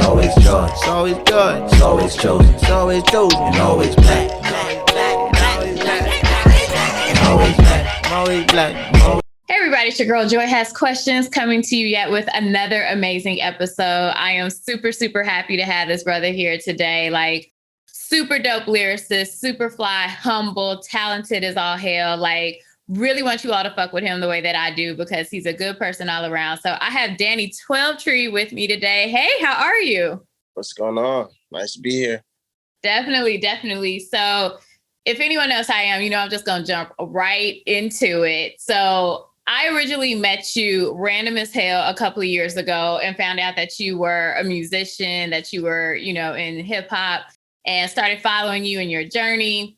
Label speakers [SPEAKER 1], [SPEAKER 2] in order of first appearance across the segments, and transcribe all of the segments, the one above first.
[SPEAKER 1] always joy.
[SPEAKER 2] It's always joy.
[SPEAKER 1] It's always chosen.
[SPEAKER 2] It's always chosen.
[SPEAKER 1] And always black. And always black.
[SPEAKER 2] I'm always black.
[SPEAKER 3] Hey everybody, it's your girl Joi Has Questions coming to you yet with another amazing episode. I am super, super happy to have this brother here today. Like, super dope lyricist, super fly, humble, talented as all hell. Like, really want you all to fuck with him the way that I do because he's a good person all around. So I have Danny Twelvetree with me today. Hey, how are you?
[SPEAKER 4] What's going on? Nice to be here.
[SPEAKER 3] Definitely, definitely. So if anyone knows how I am, you know, I'm just going to jump right into it. So I originally met you random as hell a couple of years ago and found out that you were a musician, that you were, you know, in hip hop, and started following you in your journey.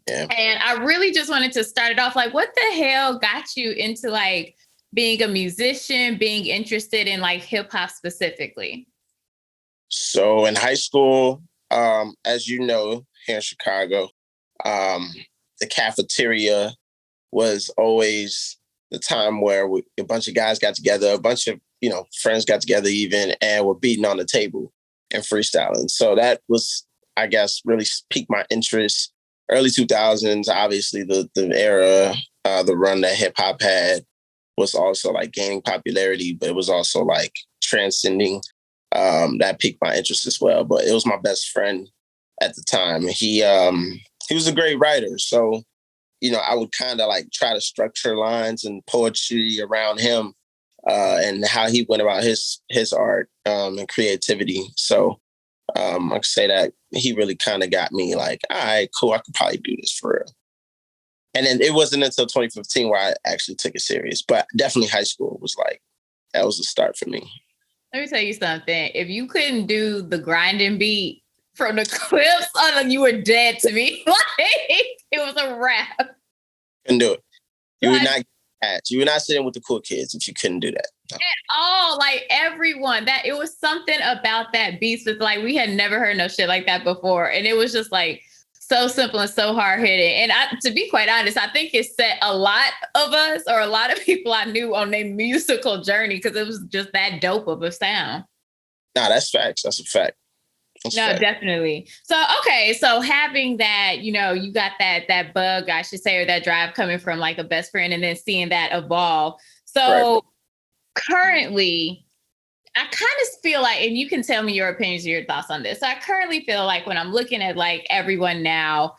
[SPEAKER 4] Yeah.
[SPEAKER 3] And I really just wanted to start it off like, what the hell got you into like being a musician, being interested in like hip hop specifically?
[SPEAKER 4] So in high school, as you know, here in Chicago, the cafeteria was always the time where a bunch of guys got together, a bunch of, you know, friends got together even, and were beating on the table and freestyling. So that was, I guess, really piqued my interest. Early 2000s, obviously the era, the run that hip hop had was also like gaining popularity, but it was also like transcending. That piqued my interest as well. But it was my best friend at the time. He was a great writer. So, you know, I would kind of like try to structure lines and poetry around him and how he went about his art and creativity. So I could say that he really kind of got me like, all right, cool, I could probably do this for real. And then it wasn't until 2015 where I actually took it serious. But definitely high school was like, that was the start for me.
[SPEAKER 3] Let me tell you something. If you couldn't do the grinding beat from the clips, you were dead to me. Like, it was a wrap.
[SPEAKER 4] Couldn't do it. You would not get attached. You would not sit in with the cool kids if you couldn't do that. No.
[SPEAKER 3] At all, like everyone. That it was something about that beat that's like we had never heard no shit like that before, and it was just like so simple and so hard hitting. And to be quite honest, I think it set a lot of us or a lot of people I knew on their musical journey because it was just that dope of a sound.
[SPEAKER 4] Nah, that's facts. That's a fact.
[SPEAKER 3] Definitely. So, okay. So having that, you know, you got that bug, I should say, or that drive coming from like a best friend and then seeing that evolve. So currently, I kind of feel like, and you can tell me your opinions or your thoughts on this. So I currently feel like when I'm looking at like everyone now,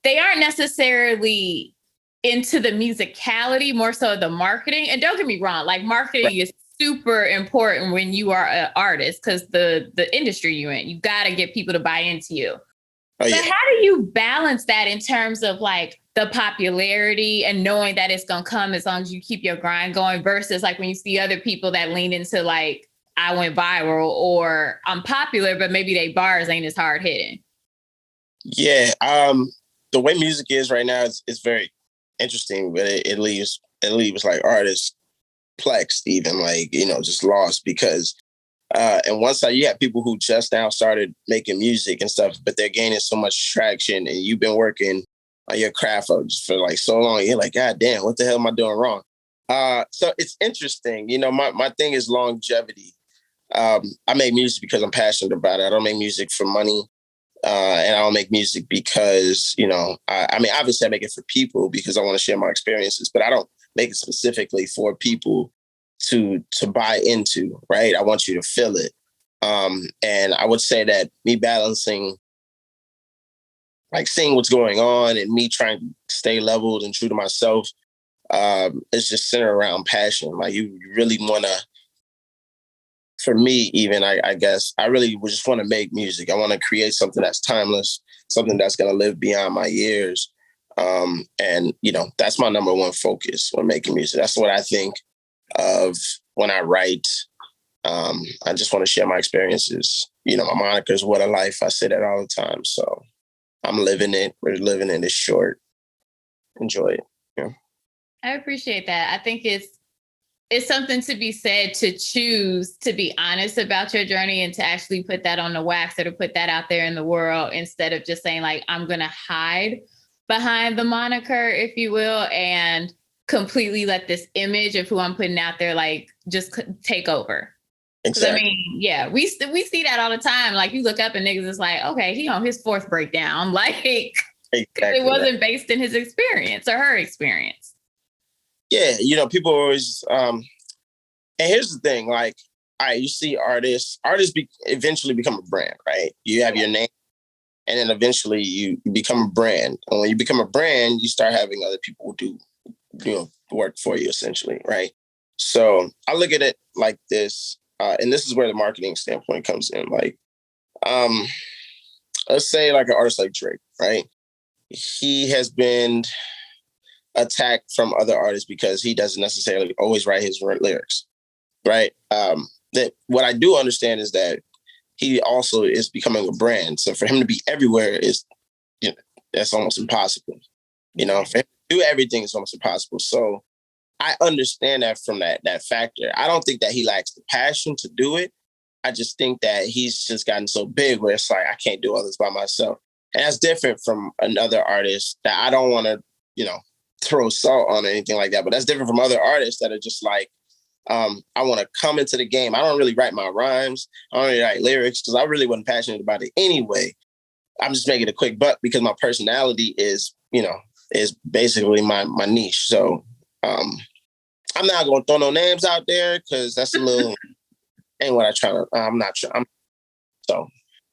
[SPEAKER 3] they aren't necessarily into the musicality, more so the marketing. And don't get me wrong, like marketing is super important when you are an artist because the industry you're in, you got to get people to buy into you. So how do you balance that in terms of like the popularity and knowing that it's going to come as long as you keep your grind going versus like when you see other people that lean into like, I went viral or I'm popular, but maybe they bars ain't as hard hitting?
[SPEAKER 4] Yeah. The way music is right now is very interesting, but it leaves like artists perplexed, even like, you know, just lost because and one side you have people who just now started making music and stuff, but they're gaining so much traction and you've been working on your craft for like so long. You're like, God damn, what the hell am I doing wrong? So it's interesting. You know, my thing is longevity. I make music because I'm passionate about it. I don't make music for money. And I don't make music because, you know, I mean, obviously I make it for people because I want to share my experiences, but I don't make it specifically for people to buy into, right? I want you to feel it. And I would say that me balancing, like seeing what's going on and me trying to stay leveled and true to myself, is just centered around passion. Like you really want to, for me, even, I guess, I really just want to make music. I want to create something that's timeless, something that's going to live beyond my years. And, you know, that's my number one focus when making music. That's what I think of when I write. I just want to share my experiences. You know, my moniker is What a Life. I say that all the time. So I'm living it. We're living it. It's short. Enjoy it. Yeah.
[SPEAKER 3] I appreciate that. I think it's something to be said to choose to be honest about your journey and to actually put that on the wax or to put that out there in the world instead of just saying like, I'm going to hide behind the moniker, if you will, and completely let this image of who I'm putting out there, like just take over. Because I mean, yeah, we see that all the time. Like you look up and niggas is like, okay, he on his fourth breakdown. Like
[SPEAKER 4] exactly
[SPEAKER 3] it wasn't based in his experience or her experience.
[SPEAKER 4] Yeah, you know, people always and here's the thing, like, all right, you see artists eventually become a brand, right? You have your name, and then eventually you become a brand. And when you become a brand, you start having other people do, you know, work for you essentially, right? So I look at it like this, and this is where the marketing standpoint comes in. Like, let's say like an artist like Drake, right? He has been attacked from other artists because he doesn't necessarily always write his lyrics, right? That what I do understand is that he also is becoming a brand. So for him to be everywhere is, you know, that's almost impossible. You know, for him to do everything is almost impossible. So I understand that from that factor. I don't think that he lacks the passion to do it. I just think that he's just gotten so big where it's like, I can't do all this by myself. And that's different from another artist that I don't want to, you know, throw salt on or anything like that. But that's different from other artists that are just like, I want to come into the game. I don't really write my rhymes. I don't really write lyrics because I really wasn't passionate about it anyway. I'm just making a quick buck because my personality is, you know, is basically my niche. So I'm not going to throw no names out there because that's a little, ain't what I try to, I'm not sure. So.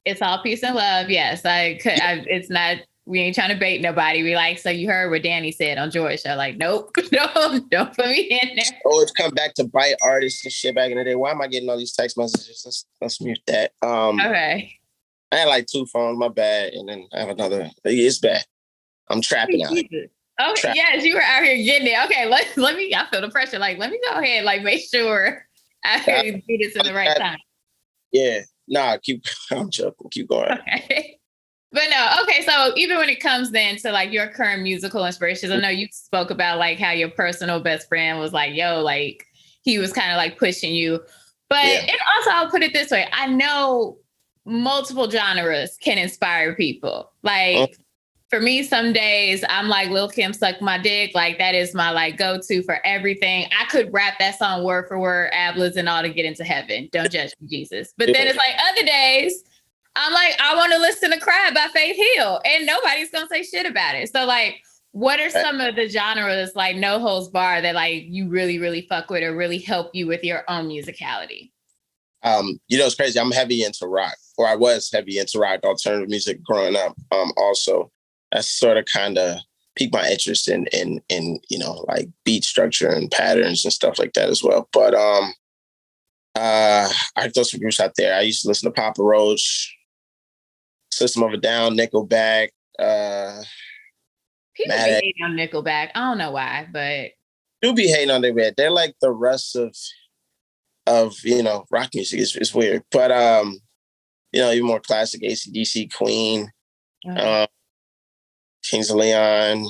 [SPEAKER 3] It's all peace and love. Yes. It's not, we ain't trying to bait nobody. We like, so you heard what Danny said on Joy Show. Like, nope, no, don't put me in there.
[SPEAKER 4] Oh, it's come back to bite artists and shit back in the day. Why am I getting all these text messages? Let's mute that.
[SPEAKER 3] Okay.
[SPEAKER 4] I had like 2 phones, my bad. And then I have another. It's bad. I'm trapping out.
[SPEAKER 3] Okay, yes, you were out here getting it. Okay, let me, I feel the pressure. Like, let me go ahead, like make sure I do this in the right time.
[SPEAKER 4] Yeah. Nah, I'm joking. Keep going.
[SPEAKER 3] Okay. But no, okay. So even when it comes then to like your current musical inspirations, I know you spoke about like how your personal best friend was like, yo, like he was kind of like pushing you. But and also I'll put it this way. I know multiple genres can inspire people. Like for me, some days I'm like Lil' Kim Suck My Dick. Like that is my like go-to for everything. I could rap that song word for word, ad-libs and all to get into heaven. Don't judge me, Jesus. But then it's like other days, I'm like, I want to listen to Cry by Faith Hill and nobody's going to say shit about it. So like, what are some of the genres like No Holds Bar that like you really, really fuck with or really help you with your own musicality?
[SPEAKER 4] You know, it's crazy. I'm heavy into rock, or I was heavy into rock, alternative music growing up. Also, that's sort of kind of piqued my interest in, you know, like beat structure and patterns and stuff like that as well. But I throw some groups out there. I used to listen to Papa Roach, System of a Down, Nickelback.
[SPEAKER 3] People be hating on Nickelback. I don't know why, but
[SPEAKER 4] do be hating on Nickelback. They're like the rest of you know, rock music. It's weird, but you know, even more classic AC/DC, Queen, Kings of Leon.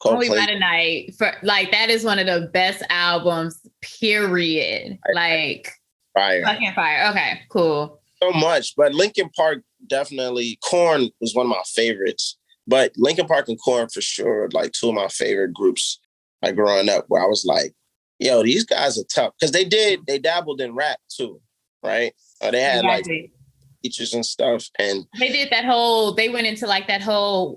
[SPEAKER 3] Only by the Night. For like that is one of the best albums. Period. Like
[SPEAKER 4] fire.
[SPEAKER 3] Fucking fire. Okay, cool.
[SPEAKER 4] So much, but Linkin Park definitely. Korn was one of my favorites, but Linkin Park and Korn for sure, like 2 of my favorite groups. Like growing up, where I was like, "Yo, these guys are tough," because they dabbled in rap too, right? They had like features and stuff, and
[SPEAKER 3] they did that whole. They went into like that whole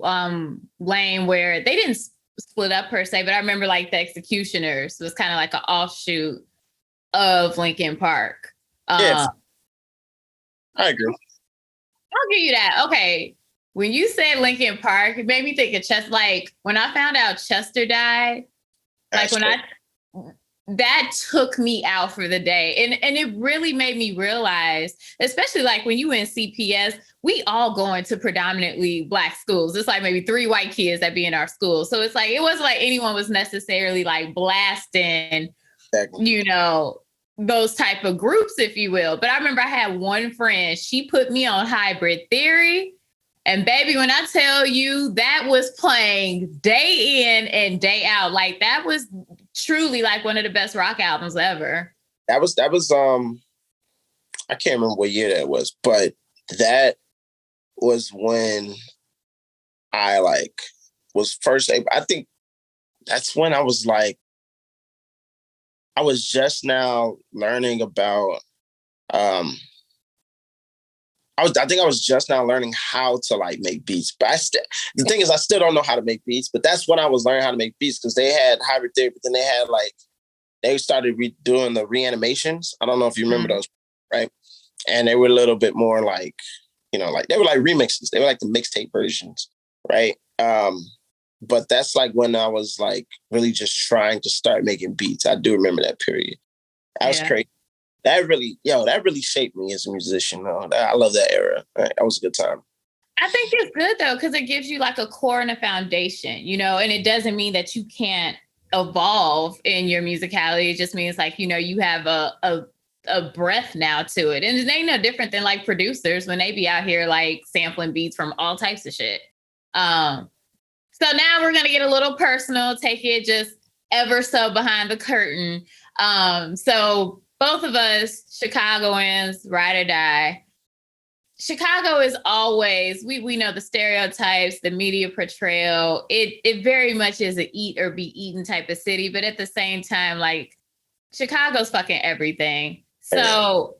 [SPEAKER 3] lane where they didn't split up per se, but I remember like the Executioners was kind of like an offshoot of Linkin Park.
[SPEAKER 4] Yeah. I agree.
[SPEAKER 3] I'll give you that. Okay. When you said Linkin Park, it made me think of Chester. Like when I found out Chester died, that took me out for the day. And it really made me realize, especially like when you in CPS, we all going to predominantly Black schools. It's like maybe 3 white kids that be in our school. So it's like, it wasn't like anyone was necessarily like blasting, you know, those type of groups, if you will. But I remember I had one friend, she put me on Hybrid Theory. And baby, when I tell you that was playing day in and day out, like that was truly like one of the best rock albums ever.
[SPEAKER 4] That was I can't remember what year that was, but that was when I like was first able. I think that's when I was like I was just now learning about I think I was just now learning how to like make beats. But the thing is I still don't know how to make beats, but that's when I was learning how to make beats because they had hybrid theory, but then they had like they started doing the reanimations. I don't know if you remember those, right? And they were a little bit more like, like they were like remixes. They were like the mixtape versions, right? But that's like when I was like really just trying to start making beats. I do remember that period. That was crazy. That really shaped me as a musician. I love that era. Right? That was a good time.
[SPEAKER 3] I think it's good though, because it gives you like a core and a foundation, and it doesn't mean that you can't evolve in your musicality. It just means like, you have a breath now to it. And it ain't no different than like producers when they be out here like sampling beats from all types of shit. So now we're going to get a little personal, take it just ever so behind the curtain. So both of us, Chicagoans, ride or die. Chicago is always, we know the stereotypes, the media portrayal. It very much is an eat or be eaten type of city. But at the same time, like Chicago's fucking everything. So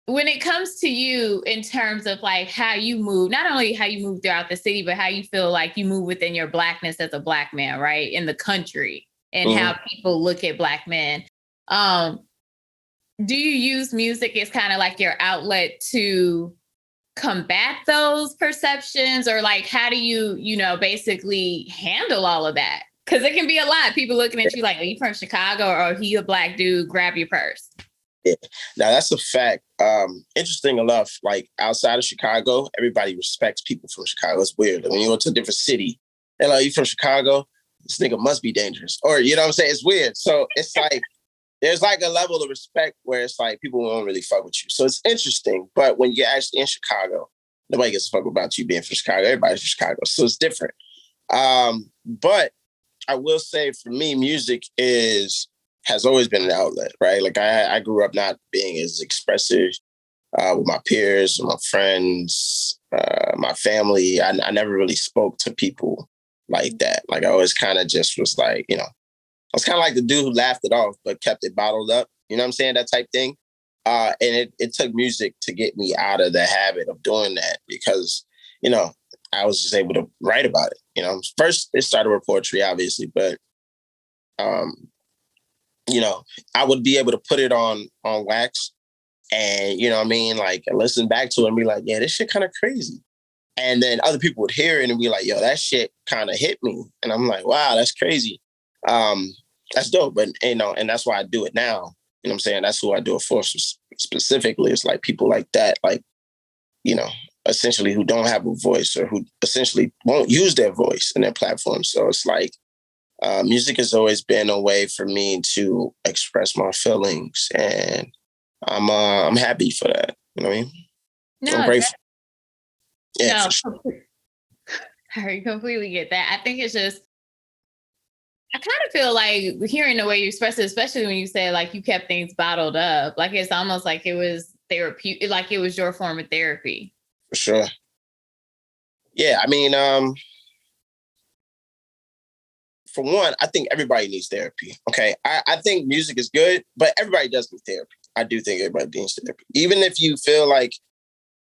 [SPEAKER 3] when it comes to you in terms of like how you move, not only how you move throughout the city, but how you feel like you move within your Blackness as a Black man, right? In the country and how people look at Black men. Do you use music as kind of like your outlet to combat those perceptions, or like how do you basically handle all of that? Because it can be a lot. People looking at you like, are you from Chicago, or he a Black dude, grab your purse?
[SPEAKER 4] Yeah, now that's a fact. Interesting enough, like outside of Chicago, everybody respects people from Chicago. It's weird. When you go to a different city, they're like, you from Chicago? This nigga must be dangerous. Or, you know what I'm saying? It's weird. So it's like, there's like a level of respect where it's like people won't really fuck with you. So it's interesting. But when you're actually in Chicago, nobody gives a fuck about you being from Chicago. Everybody's from Chicago. So it's different. But I will say for me, music has always been an outlet, right? Like I grew up not being as expressive with my peers, my friends, my family. I never really spoke to people like that. Like I always kind of just was like, I was kind of like the dude who laughed it off, but kept it bottled up. You know what I'm saying? That type thing. And it took music to get me out of the habit of doing that because, I was just able to write about it. First it started with poetry, obviously, but, I would be able to put it on wax and, like listen back to it and be like, yeah, this shit kind of crazy. And then other people would hear it and be like, yo, that shit kind of hit me. And I'm like, wow, that's crazy. That's dope. But, and that's why I do it now. You know what I'm saying? That's who I do it for specifically. It's like people like that, like, essentially who don't have a voice or who essentially won't use their voice in their platform. So it's like, music has always been a way for me to express my feelings, and I'm happy for that. You know what I mean?
[SPEAKER 3] No,
[SPEAKER 4] I'm grateful. Yeah,
[SPEAKER 3] no, I completely get that. I think it's just, I kind of feel like hearing the way you express it, especially when you say like you kept things bottled up, like it's almost like it was therapy, like it was your form of therapy.
[SPEAKER 4] For sure. Yeah, I mean, for one, I think everybody needs therapy. Okay. I think music is good, but everybody does need therapy. I do think everybody needs therapy. Even if you feel like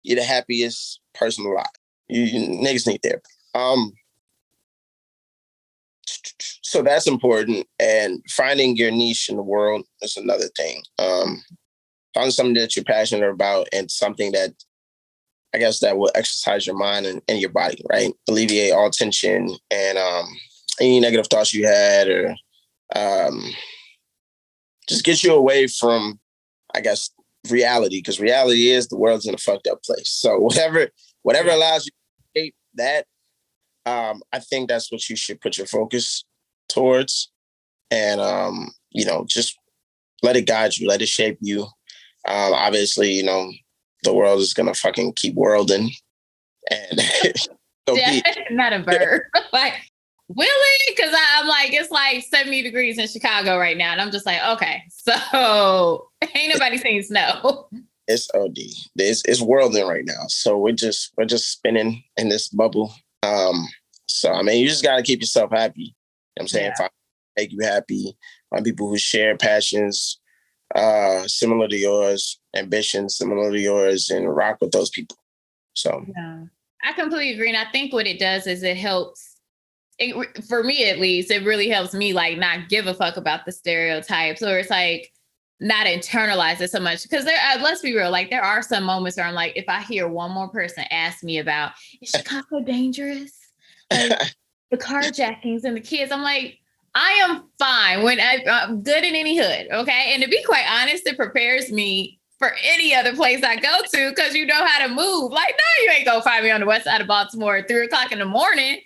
[SPEAKER 4] you're the happiest person alive, you niggas need therapy. So that's important. And finding your niche in the world is another thing. Finding something that you're passionate about and something that I guess that will exercise your mind and your body, right? Alleviate all tension and any negative thoughts you had, or just get you away from, I guess, reality, because reality is the world's in a fucked up place. So whatever allows you to escape that, I think that's what you should put your focus towards, and just let it guide you, let it shape you. Obviously, the world is gonna fucking keep worlding, and
[SPEAKER 3] not a bird. Like, really? Because I'm like, it's like 70 degrees in Chicago right now. And I'm just like, okay, so ain't nobody saying snow.
[SPEAKER 4] It's OD. It's whirling right now. So we're just spinning in this bubble. So I mean, you just gotta keep yourself happy. You know what I'm saying?
[SPEAKER 3] Yeah.
[SPEAKER 4] make you happy. Find people who share passions similar to yours, ambitions similar to yours, and rock with those people. So
[SPEAKER 3] yeah, I completely agree. And I think what it does is it helps. For me, at least, it really helps me like not give a fuck about the stereotypes, or it's like not internalize it so much. Because let's be real, like there are some moments where I'm like, if I hear one more person ask me about, is Chicago dangerous? Like the carjackings and the kids, I'm like, I am fine when I'm good in any hood, okay? And to be quite honest, it prepares me for any other place I go to because you know how to move. Like, no, you ain't gonna find me on the west side of Baltimore at 3:00 in the morning.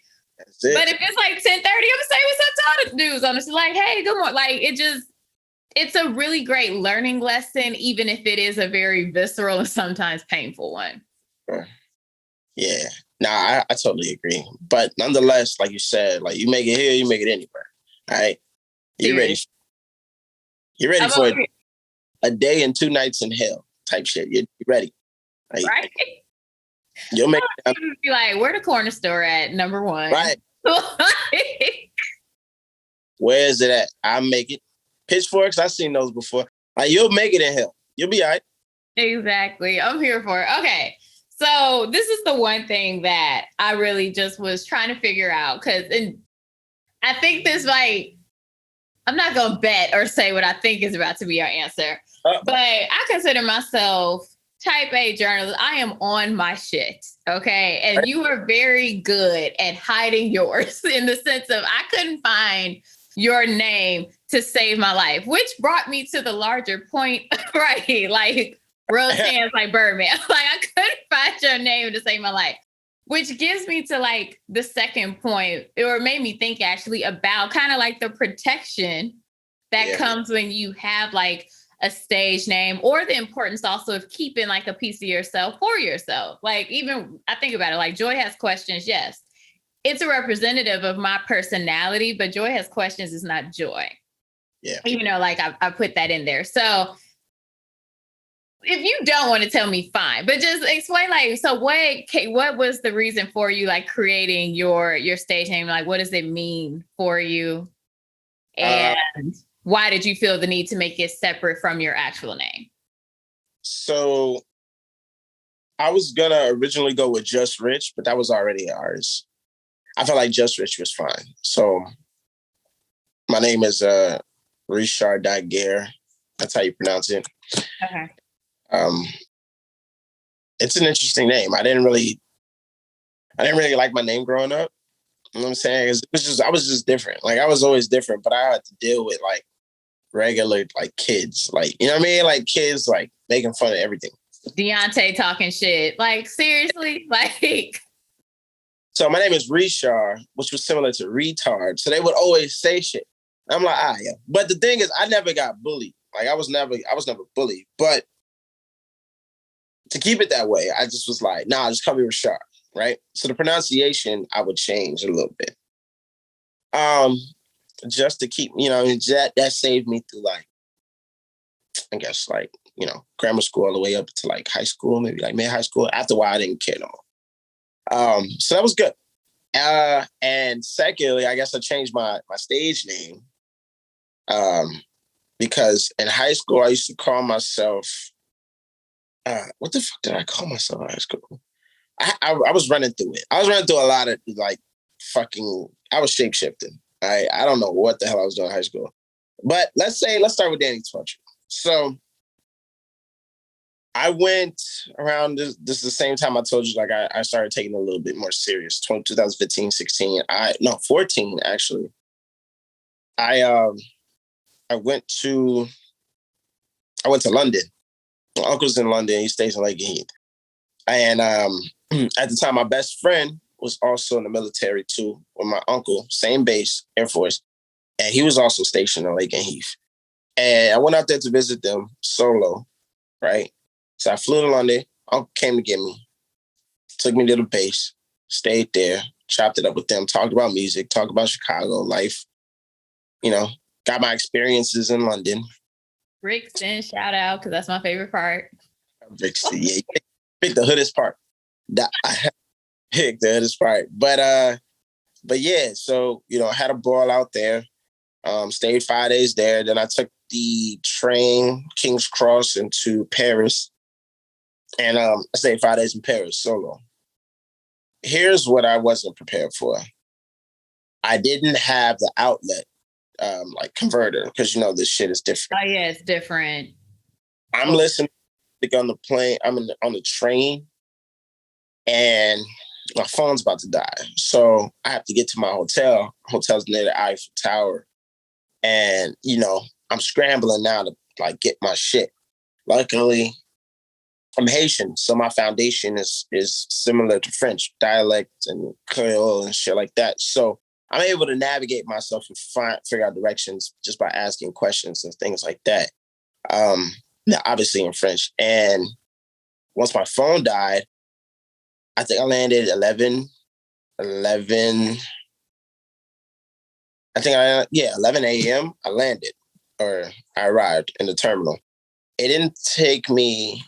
[SPEAKER 3] But if it's like 10:30, I'm gonna say what's up to all the dudes on. It's like, hey, good morning. Like it's a really great learning lesson, even if it is a very visceral and sometimes painful one.
[SPEAKER 4] Yeah, I totally agree. But nonetheless, like you said, like you make it here, you make it anywhere. All right, you ready? You're ready for a day and 2 nights in hell type shit. You're ready,
[SPEAKER 3] right?
[SPEAKER 4] You'll make it.
[SPEAKER 3] Be like, where the corner store at? Number one,
[SPEAKER 4] right? Where is it at? I'll make it. Pitchforks, I've seen those before. Like you'll make it in hell. You'll be all right.
[SPEAKER 3] Exactly. I'm here for it. Okay. So this is the one thing that I really just was trying to figure out because I think this like I'm not gonna bet or say what I think is about to be our answer, but I consider myself type A journalist. I am on my shit. Okay. And you are very good at hiding yours in the sense of I couldn't find your name to save my life, which brought me to the larger point, right? Like rose hands like Birdman. Like I couldn't find your name to save my life, which gives me to like the second point, or made me think actually about kind of like the protection that comes when you have like a stage name, or the importance also of keeping like a piece of yourself for yourself. Like even I think about it, like Joi Has Questions. Yes, it's a representative of my personality, but Joi Has Questions is not Joy.
[SPEAKER 4] Yeah.
[SPEAKER 3] Even though like I put that in there. So if you don't want to tell me, fine, but just explain like, so what was the reason for you like creating your stage name? Like, what does it mean for you? And why did you feel the need to make it separate from your actual name?
[SPEAKER 4] So I was gonna originally go with Just Rich, but that was already ours. I felt like Just Rich was fine. So my name is Richard Daguerre. That's how you pronounce it.
[SPEAKER 3] Okay.
[SPEAKER 4] It's an interesting name. I didn't really like my name growing up. You know what I'm saying? I was just different. Like I was always different, but I had to deal with like regular like kids. Like, you know what I mean? Like kids like making fun of everything.
[SPEAKER 3] Deontay talking shit. Like seriously? Like
[SPEAKER 4] so my name is Richard, which was similar to retard. So they would always say shit. I'm like, yeah. But the thing is, I never got bullied. Like I was never bullied. But to keep it that way, I just was like, nah, just call me Richard. Right? So the pronunciation I would change a little bit. Just to keep, that saved me through like, I guess like, grammar school all the way up to like high school, maybe like mid-high school. After a while, I didn't care no more. So that was good. And secondly, I guess I changed my stage name. Because in high school, I used to call myself, what the fuck did I call myself in high school? I was running through it. I was running through a lot of like I was shape-shifting. I don't know what the hell I was doing in high school. But let's start with Danny Twelvetree. So I went around this is the same time I told you, like I started taking it a little bit more serious. 2015, 16. 14 actually. I went to London. My uncle's in London. He stays in Lake Heath. And at the time, my best friend was also in the military too, with my uncle, same base, Air Force. And he was also stationed in Lake Heath. And I went out there to visit them solo, right? So I flew to London. Uncle came to get me, took me to the base, stayed there, chopped it up with them, talked about music, talked about Chicago life, got my experiences in London.
[SPEAKER 3] Brixton, shout out, because that's my favorite part.
[SPEAKER 4] Brixton, yeah. Pick the hoodest part. Pick the hoodest part. But yeah, so, I had a ball out there. Stayed 5 days there. Then I took the train, King's Cross, into Paris. And I stayed 5 days in Paris solo. Here's what I wasn't prepared for. I didn't have the outlet, like converter, because this shit is different.
[SPEAKER 3] Oh yeah, it's different.
[SPEAKER 4] I'm listening on the plane. I'm on the train, and my phone's about to die. So I have to get to my hotel. Hotel's near the Eiffel Tower. And, I'm scrambling now to like get my shit. Luckily, I'm Haitian, so my foundation is similar to French dialect and Creole and shit like that. So I'm able to navigate myself and figure out directions just by asking questions and things like that. Obviously in French. And once my phone died, I think I landed 11 a.m. I landed, or I arrived in the terminal. It didn't take me,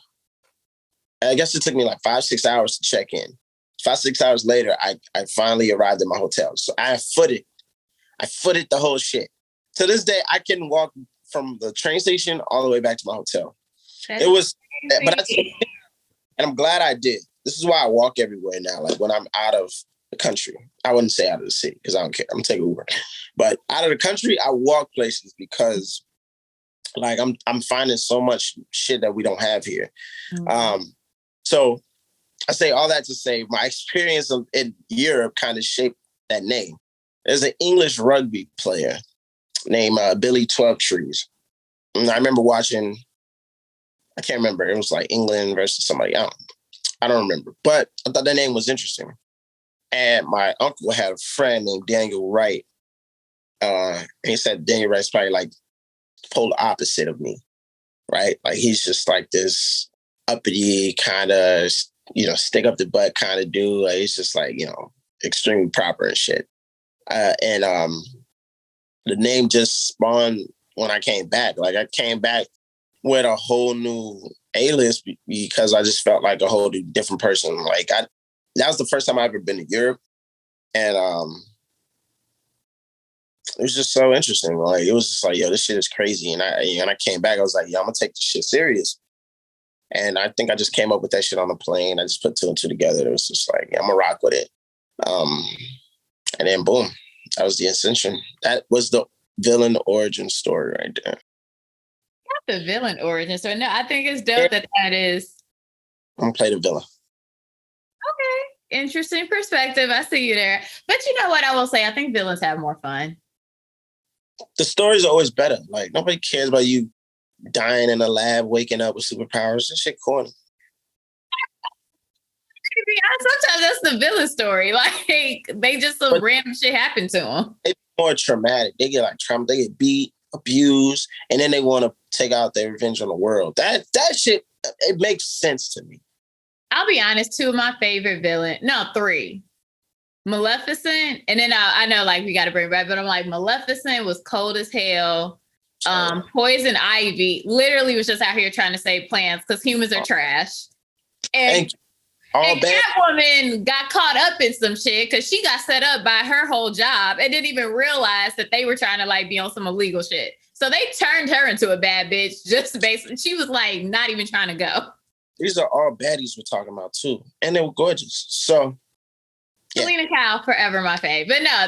[SPEAKER 4] I guess it took me like 5-6 hours to check in. 5-6 hours later, I finally arrived at my hotel. So I footed the whole shit. To this day, I can walk from the train station all the way back to my hotel. And I'm glad I did. This is why I walk everywhere now. Like when I'm out of the country, I wouldn't say out of the city because I don't care. I'm taking Uber, but out of the country, I walk places because, like, I'm finding so much shit that we don't have here. Mm-hmm. So I say all that to say my experience in Europe kind of shaped that name. There's an English rugby player named Billy Twelvetree. And I remember watching. I can't remember. It was like England versus somebody. I don't remember, but I thought that name was interesting. And my uncle had a friend named Daniel Wright. And he said Daniel Wright's probably like the polar opposite of me, right? Like he's just like this uppity kind of, stick up the butt kind of dude. Like he's just like, extremely proper and shit. And the name just spawned when I came back. Like I came back with a whole new A-list because I just felt like a whole different person. Like that was the first time I ever been to Europe. And it was just so interesting. Like it was just like, yo, this shit is crazy. And I came back, I was like, yo, I'm gonna take this shit serious. And I think I just came up with that shit on the plane. I just put 2 and 2 together. It was just like, yeah, I'm gonna rock with it. And then boom, that was the ascension. That was the villain origin story right there.
[SPEAKER 3] Not the villain origin story. No, I think it's dope that is.
[SPEAKER 4] I'm gonna play the villain.
[SPEAKER 3] Okay. Interesting perspective. I see you there. But you know what I will say? I think villains have more fun.
[SPEAKER 4] The stories are always better. Like nobody cares about you dying in a lab, waking up with superpowers. That shit corny.
[SPEAKER 3] Sometimes that's the villain story. Like they just random shit happen to them.
[SPEAKER 4] It's more traumatic. They get like trauma. They get beat, abused, and then they want to take out their revenge on the world. That shit, it makes sense to me.
[SPEAKER 3] I'll be honest, 2 of my favorite villains, no, 3. Maleficent, and then I know like we got to bring it back, but I'm like, Maleficent was cold as hell. Poison Ivy literally was just out here trying to save plants because humans are trash. And Catwoman got caught up in some shit because she got set up by her whole job and didn't even realize that they were trying to like be on some illegal shit. So they turned her into a bad bitch just basically. She was like not even trying to go.
[SPEAKER 4] These are all baddies we're talking about too, and they were gorgeous. So, yeah.
[SPEAKER 3] Selena Kyle, forever my fave. But no, I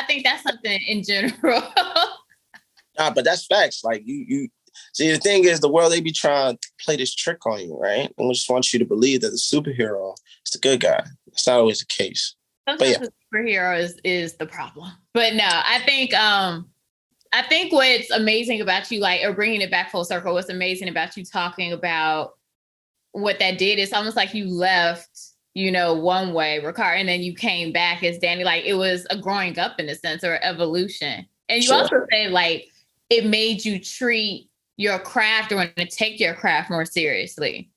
[SPEAKER 3] think that's something in general.
[SPEAKER 4] Nah, but that's facts. Like you see, the thing is, the world, they be trying to play this trick on you, right? And we just want you to believe that the superhero is the good guy. It's not always the case.
[SPEAKER 3] Sometimes the superhero is the problem. But no, I think what's amazing about you, like, or bringing it back full circle, what's amazing about you talking about what that did is almost like you left, one way, Ricard, and then you came back as Danny. Like it was a growing up in a sense, or evolution. And you also say like it made you treat your craft or want to take your craft more seriously.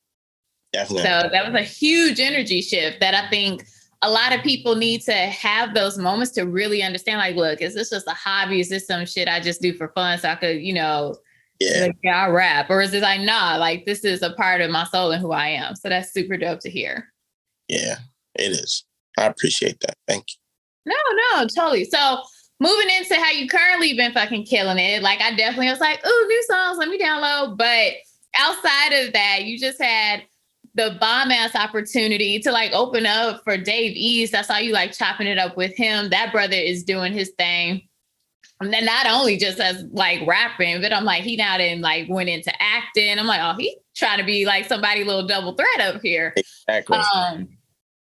[SPEAKER 4] Definitely.
[SPEAKER 3] So that was a huge energy shift that I think a lot of people need to have those moments to really understand, like, look, is this just a hobby? Is this some shit I just do for fun so I could, I rap? Or is it like, nah, like this is a part of my soul and who I am. So that's super dope to hear.
[SPEAKER 4] Yeah, it is. I appreciate that. Thank you.
[SPEAKER 3] No, totally. So moving into how you currently been fucking killing it, like I definitely was like, ooh, new songs, let me download. But outside of that, you just had the bomb ass opportunity to like open up for Dave East. I saw you like chopping it up with him. That brother is doing his thing. And then not only just as like rapping, but I'm like, he now then like went into acting. I'm like, oh, he trying to be like somebody little double threat up here.
[SPEAKER 4] Exactly.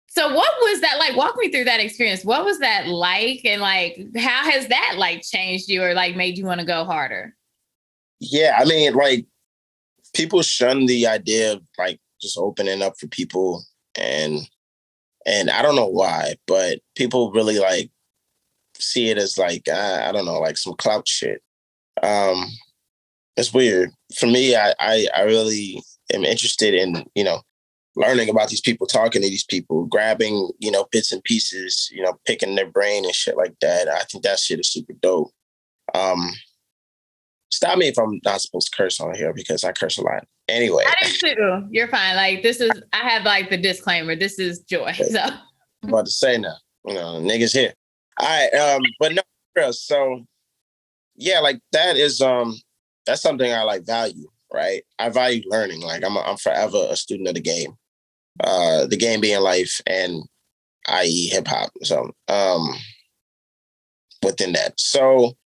[SPEAKER 3] So what was that like? Walk me through that experience. What was that like? And like, how has that like changed you or like made you want to go harder?
[SPEAKER 4] Yeah, I mean, like people shun the idea of like just opening up for people, and I don't know why, but people really like see it as like I don't know, like some clout shit. It's weird for me. I really am interested in learning about these people, talking to these people, grabbing bits and pieces, picking their brain and shit like that. I think that shit is super dope. Stop me if I'm not supposed to curse on here because I curse a lot. Anyway,
[SPEAKER 3] I do too. You're fine. Like I have like the disclaimer. This is Joy. So
[SPEAKER 4] I'm about to say now, niggas here. All right, but no, so yeah, like that is that's something I like value, right? I value learning. Like I'm forever a student of the game being life, and i.e. hip hop. So within that, so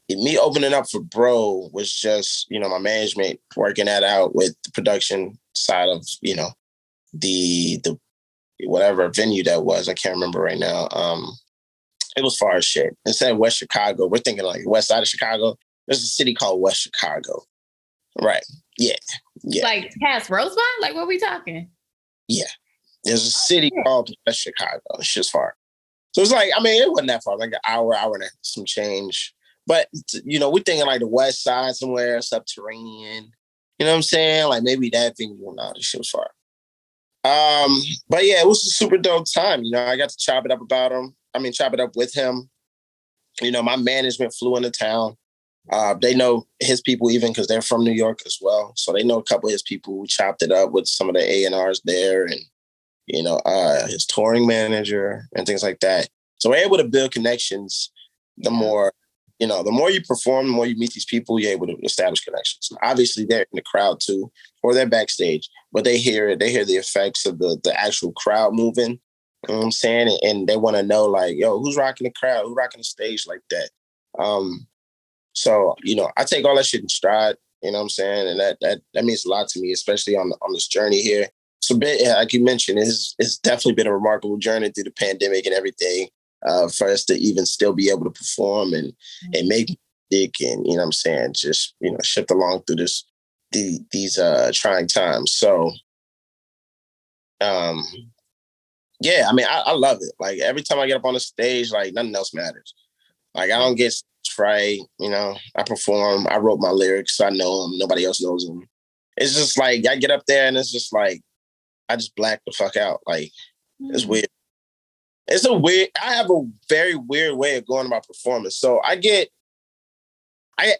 [SPEAKER 4] me opening up for Bro was just my management working that out with the production side of the whatever venue that was. I can't remember right now. It was far as shit. Instead of West Chicago, we're thinking like west side of Chicago. There's a city called West Chicago. Right. Yeah. Yeah.
[SPEAKER 3] Like past Rosemont? Like what we talking?
[SPEAKER 4] Yeah. There's a city called West Chicago. It's just far. So it's like, I mean, it wasn't that far, like an hour and some change. But, we're thinking like the west side somewhere, subterranean. You know what I'm saying? Like maybe that venue. No, this shit was far. But yeah, it was a super dope time. I got to chop it up with him. My management flew into town. They know his people even because they're from New York as well. So they know a couple of his people who chopped it up with some of the A&Rs there and, his touring manager and things like that. So we're able to build connections. The more you perform, the more you meet these people, you're able to establish connections. Obviously, they're in the crowd too, or they're backstage, but they hear it. They hear the effects of the actual crowd moving. You know what I'm saying? And they want to know, like, yo, who's rocking the crowd? Who's rocking the stage like that? So, I take all that shit in stride, you know what I'm saying? And that means a lot to me, especially on this journey here. So, like you mentioned, it's definitely been a remarkable journey through the pandemic and everything. For us to even still be able to perform and make music and, you know what I'm saying, just, shift along through these trying times. So, yeah, I mean, I love it. Like every time I get up on the stage, like nothing else matters. Like I don't get fright, I perform, I wrote my lyrics, so I know them, nobody else knows them. It's just like, I get up there and it's just like, I just black the fuck out. Like, it's weird. I have a very weird way of going about performance. So I get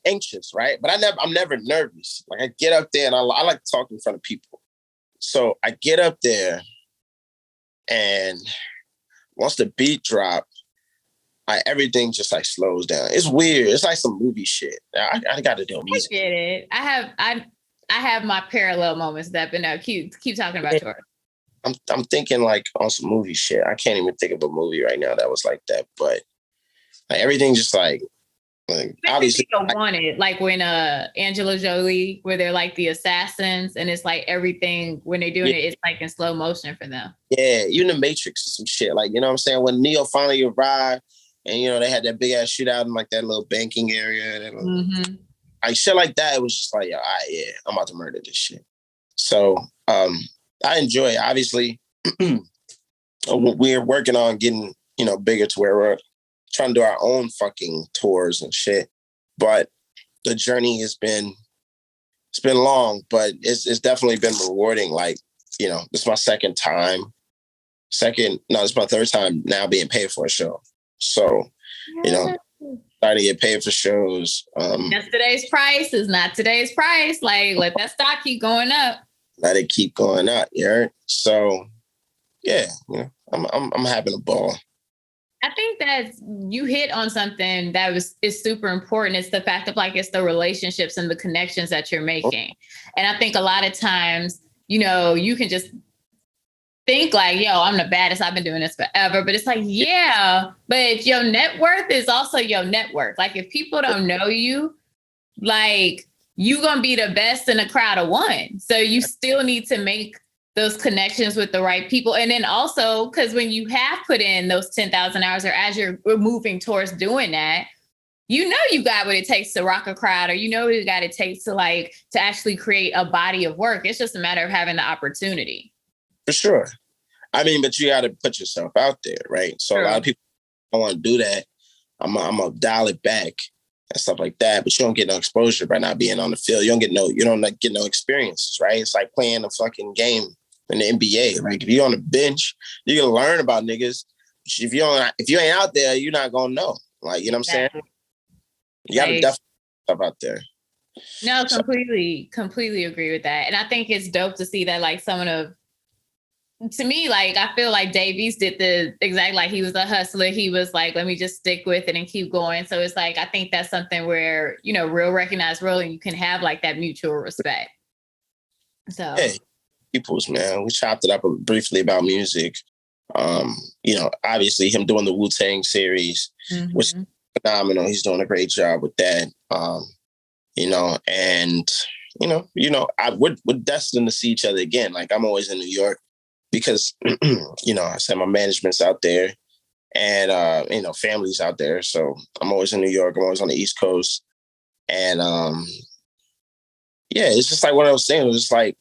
[SPEAKER 4] anxious, right? But I'm never nervous. Like I get up there and I like to talk in front of people. So I get up there and once the beat drop, everything just like slows down. It's weird. It's like some movie shit. I got to do music.
[SPEAKER 3] I get it. I have my parallel moments that, but no, keep talking about yours.
[SPEAKER 4] I'm thinking like on some movie shit. I can't even think of a movie right now that was like that, but like everything just like obviously
[SPEAKER 3] wanted like when Angela Jolie, where they're like the assassins, and it's like everything when they're doing it, it's like in slow motion for them. Yeah,
[SPEAKER 4] even the Matrix or some shit. Like, you know what I'm saying? When Neo finally arrived and they had that big ass shootout in like that little banking area. Like shit like that, it was just like, all right, yeah, I'm about to murder this shit. So I enjoy it. Obviously, we're working on getting, bigger to where we're trying to do our own fucking tours and shit. But the journey it's been long, but it's definitely been rewarding. Like, this is my it's my third time now being paid for a show. So, starting to get paid for shows.
[SPEAKER 3] Yesterday's price is not today's price. Like, let that stock keep going up.
[SPEAKER 4] Let it keep going up, yeah. So, yeah, I'm having a ball.
[SPEAKER 3] I think that you hit on something that is super important. It's the fact of like, it's the relationships and the connections that you're making. And I think a lot of times, you can just think like, yo, I'm the baddest. I've been doing this forever. But it's like, yeah, but your net worth is also your network. Like if people don't know you, like you going to be the best in a crowd of one. So you still need to make those connections with the right people. And then also, because when you have put in those 10,000 hours, or as you're moving towards doing that, you got what it takes to rock a crowd, or what it got it takes to actually create a body of work. It's just a matter of having the opportunity.
[SPEAKER 4] For sure. I mean, but you got to put yourself out there, right? So
[SPEAKER 3] True.
[SPEAKER 4] A lot of people don't want to do that. I'm gonna dial it back and stuff like that. But you don't get no exposure by not being on the field. You don't get no experiences, right? It's like playing a fucking game in the NBA. Like if you're on the bench, you're gonna learn about niggas. If you ain't out there, you're not gonna know. Like, you know what I'm saying? You gotta definitely stuff out there.
[SPEAKER 3] No, completely agree with that. And I think it's dope to see that like to me, like, I feel like Davies did the exact, like he was a hustler. He was like, let me just stick with it and keep going. So it's like, I think that's something where, real recognize real, and you can have like that mutual respect. So
[SPEAKER 4] hey, peoples, man, we chopped it up briefly about music. Obviously him doing the Wu-Tang series, which is phenomenal. He's doing a great job with that. We're destined to see each other again. Like I'm always in New York because, I said my management's out there and, family's out there. So I'm always in New York. I'm always on the East Coast. And it's just like what I was saying. It was just like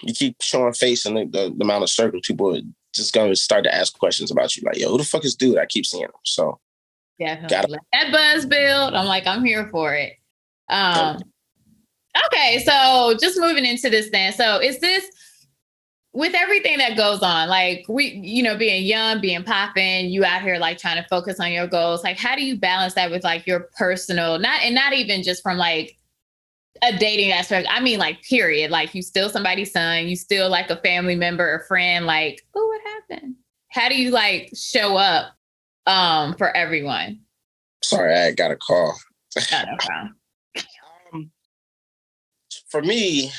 [SPEAKER 4] you keep showing face in the amount of circles, people are just going to start to ask questions about you. Like, yo, who the fuck is dude? I keep seeing him. So
[SPEAKER 3] definitely. That buzz build, I'm like, I'm here for it. Okay, so just moving into this then. So is this, with everything that goes on, like we, being young, being popping, you out here like trying to focus on your goals. Like, how do you balance that with like your personal, not even just from like a dating aspect. I mean, like, period. Like, you still somebody's son, you still like a family member or friend. Like, oh, what happened? How do you like show up for everyone?
[SPEAKER 4] Sorry, I got a call.
[SPEAKER 3] Oh, no problem.
[SPEAKER 4] For me,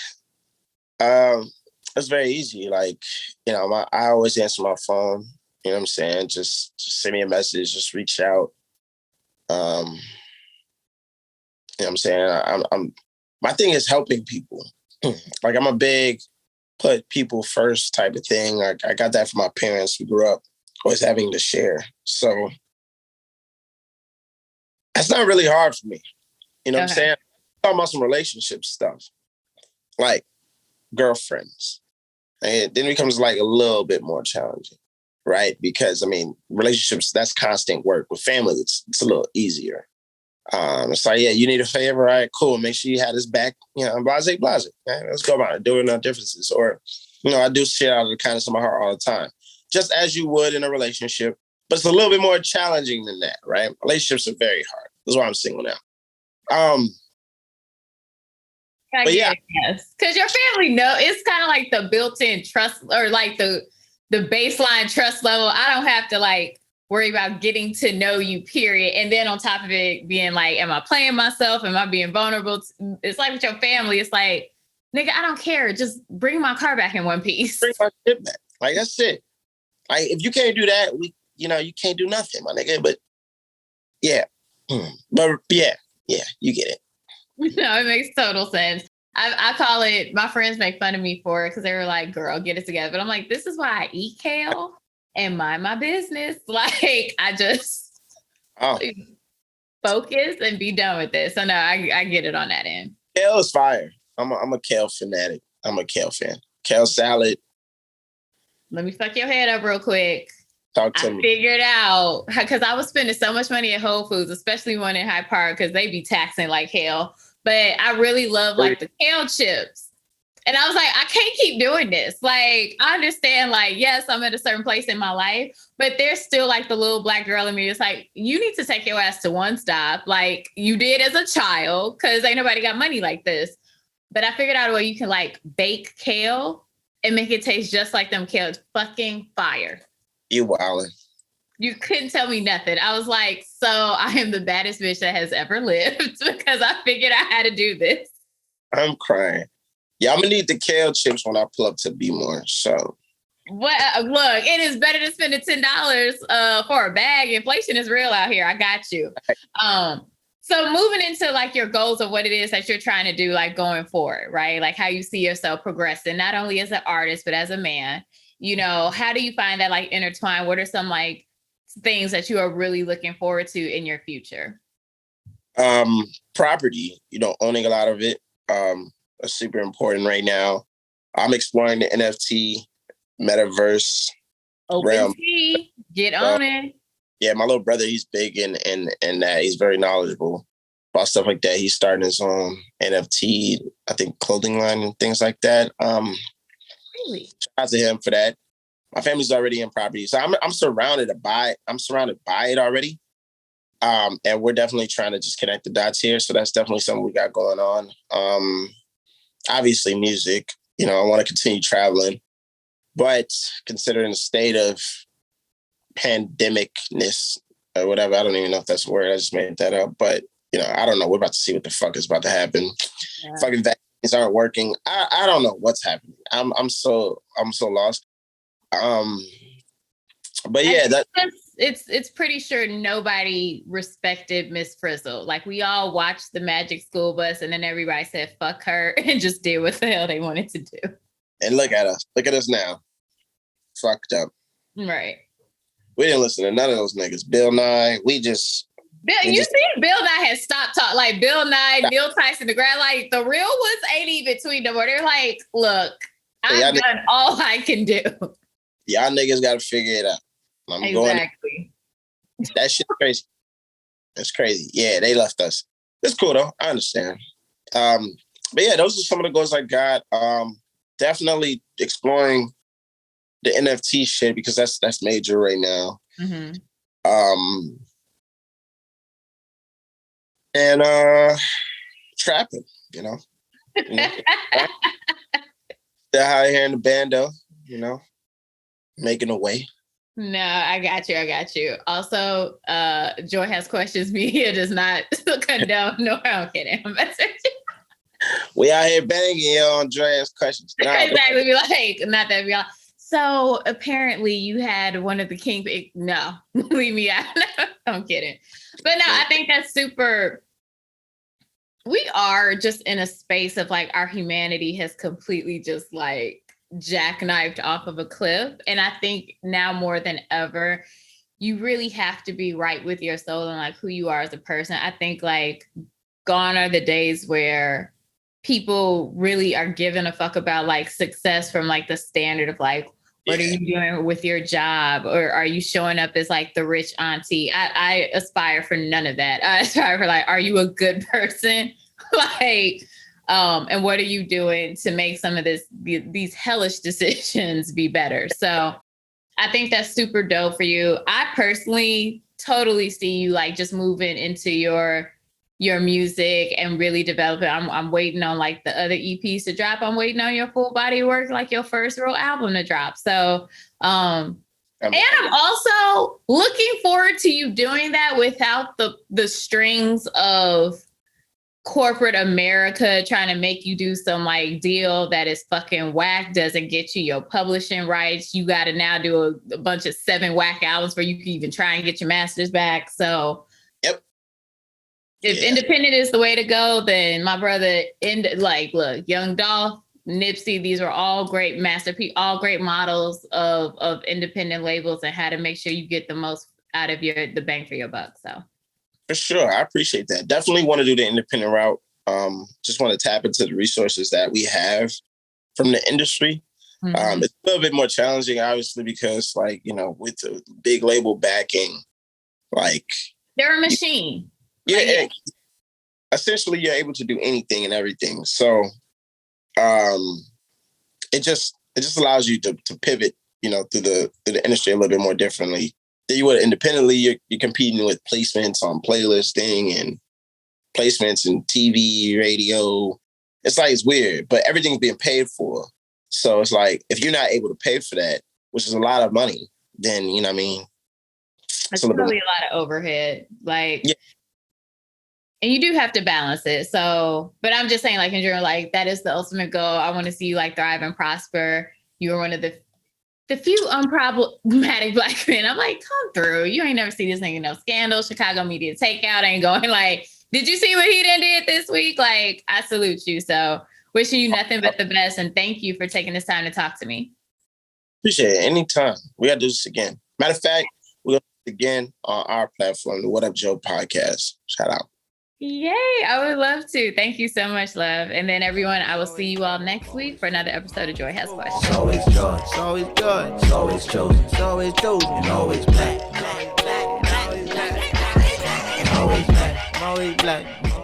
[SPEAKER 4] it's very easy. Like, I always answer my phone. You know what I'm saying? Just send me a message, just reach out. You know what I'm saying? My thing is helping people. Like I'm a big put people first type of thing. Like I got that from my parents who grew up always having to share. So that's not really hard for me. You know what I'm saying? Talking about some relationship stuff, like girlfriends. And then it becomes like a little bit more challenging, right? Because I mean, relationships, that's constant work. With family, it's a little easier. It's like, yeah, you need a favor, all right, cool. Make sure you have this back, blase. Okay? Let's go about it, doing our differences. Or, I do shit out of the kindness of my heart all the time, just as you would in a relationship. But it's a little bit more challenging than that, right? Relationships are very hard. That's why I'm single now. But yeah,
[SPEAKER 3] yes, because your family it's kind of like the built-in trust, or like the baseline trust level. I don't have to like worry about getting to know you, period. And then on top of it being like, am I playing myself? Am I being vulnerable? It's like with your family, it's like, nigga, I don't care. Just bring my car back in one piece.
[SPEAKER 4] Bring my shit back. Like, that's it. Like, if you can't do that, you can't do nothing, my nigga. But yeah. But yeah, you get it.
[SPEAKER 3] No, it makes total sense. I call it, my friends make fun of me for it because they were like, girl, get it together. But I'm like, this is why I eat kale and mind my business. Like, I just focus and be done with this. So no, I get it on that end.
[SPEAKER 4] Kale is fire. I'm a kale fanatic. I'm a kale fan. Kale salad.
[SPEAKER 3] Let me fuck your head up real quick.
[SPEAKER 4] Talk to me.
[SPEAKER 3] I figured out, because I was spending so much money at Whole Foods, especially one in Hyde Park, because they be taxing like hell. But I really love like the kale chips. And I was like, I can't keep doing this. Like, I understand, like, yes, I'm at a certain place in my life, but there's still like the little black girl in me. It's like, you need to take your ass to One Stop like you did as a child, because ain't nobody got money like this. But I figured out a way you can like bake kale and make it taste just like them kale. It's fucking fire.
[SPEAKER 4] You wildin'.
[SPEAKER 3] You couldn't tell me nothing. I was like, so I am the baddest bitch that has ever lived because I figured out how to do this.
[SPEAKER 4] I'm crying. Yeah, I'm gonna need the kale chips when I pull up to Be More. So
[SPEAKER 3] What? Look, it is better to spend the $10 for a bag. Inflation is real out here. I got you. So moving into like your goals of what it is that you're trying to do, like going forward, right? Like how you see yourself progressing, not only as an artist, but as a man, you know, how do you find that like intertwine? What are some like things that you are really looking forward to in your future?
[SPEAKER 4] Property, owning a lot of it, is super important right now. I'm exploring the NFT metaverse realm.
[SPEAKER 3] Get on it.
[SPEAKER 4] Yeah, my little brother, he's big in that. He's very knowledgeable about stuff like that. He's starting his own NFT, I think, clothing line and things like that.
[SPEAKER 3] Really?
[SPEAKER 4] Shout out to him for that. My family's already in property, so I'm surrounded by it already. And we're definitely trying to just connect the dots here. So that's definitely something we got going on. Obviously, music. I want to continue traveling, but considering the state of pandemicness or whatever. I don't even know if that's a word. I just made that up. But, I don't know. We're about to see what the fuck is about to happen. Yeah. Fucking vaccines aren't working. I don't know what's happening. I'm so lost. But yeah,
[SPEAKER 3] it's pretty sure nobody respected Miss Frizzle. Like we all watched the Magic School Bus and then everybody said, fuck her and just did what the hell they wanted to do.
[SPEAKER 4] And look at us. Look at us now. Fucked up.
[SPEAKER 3] Right.
[SPEAKER 4] We didn't listen to none of those niggas. Bill Nye, Bill
[SPEAKER 3] Nye has stopped talking. Like Bill Nye, Neil Tyson, DeGrasse, like the real ones ain't even tweeting them. Or they're like, look, I've done all I can do.
[SPEAKER 4] Y'all niggas got to figure it out.
[SPEAKER 3] Exactly.
[SPEAKER 4] That shit's crazy. That's crazy. Yeah, they left us. It's cool though. I understand. But yeah, those are some of the goals I got. Definitely exploring the NFT shit because that's major right now.
[SPEAKER 3] Mm-hmm.
[SPEAKER 4] And trapping, Still out here in the bando, making a way.
[SPEAKER 3] No, I got you. Also, Joi Has Questions media does not condone. No, I'm kidding. I'm messing with you.
[SPEAKER 4] We out here banging on Joi Has Questions.
[SPEAKER 3] Exactly. Be like, not that we all. So apparently you had one of the king. No, leave me out. I'm kidding. But no, I think that's super. We are just in a space of like our humanity has completely just like jackknifed off of a cliff. And I think now more than ever, you really have to be right with your soul and like who you are as a person. I think like gone are the days where people really are giving a fuck about like success from like the standard of like, what are you doing with your job? Or are you showing up as like the rich auntie? I aspire for none of that. I aspire for like, are you a good person? Like, and what are you doing to make some of these hellish decisions be better? So I think that's super dope for you. I personally totally see you like just moving into your music and really develop it. I'm waiting on like the other EPs to drop. I'm waiting on your full body work, like your first real album to drop. So, and I'm also looking forward to you doing that without the strings of corporate America trying to make you do some like deal that is fucking whack, doesn't get you your publishing rights. You got to now do a bunch of 7 whack albums where you can even try and get your masters back. So if independent is the way to go, then my brother, look, Young Dolph, Nipsey, these are all great masterpiece, all great models of independent labels and how to make sure you get the most out of the bang for your buck. So
[SPEAKER 4] for sure, I appreciate that. Definitely want to do the independent route. Just want to tap into the resources that we have from the industry. Mm-hmm. It's a little bit more challenging, obviously, because like with the big label backing, like
[SPEAKER 3] they're a machine.
[SPEAKER 4] Essentially, you're able to do anything and everything. So, it just allows you to pivot, through the industry a little bit more differently than you would independently. You're competing with placements on playlisting and placements in TV, radio. It's like it's weird, but everything's being paid for. So it's like if you're not able to pay for that, which is a lot of money, then
[SPEAKER 3] It's probably a lot of overhead. Like,
[SPEAKER 4] yeah.
[SPEAKER 3] And you do have to balance it. So, but I'm just saying, like, in general, like, that is the ultimate goal. I want to see you like thrive and prosper. You are one of the few unproblematic Black men. I'm like, come through. You ain't never see this nigga no scandal. Chicago media takeout ain't going like, did you see what he did this week? Like, I salute you. So wishing you nothing but the best. And thank you for taking this time to talk to me.
[SPEAKER 4] Appreciate it. Anytime. We got to do this again. Matter of fact, we'll do it again on our platform, the What Up Joe podcast. Shout out.
[SPEAKER 3] Yay. I would love to. Thank you so much, love. And then everyone, I will see you all next week for another episode of Joi Has Questions.
[SPEAKER 1] It's always joy. It's always good. It's always chosen. It's always chosen. And always black. Always black. Always black. Always black.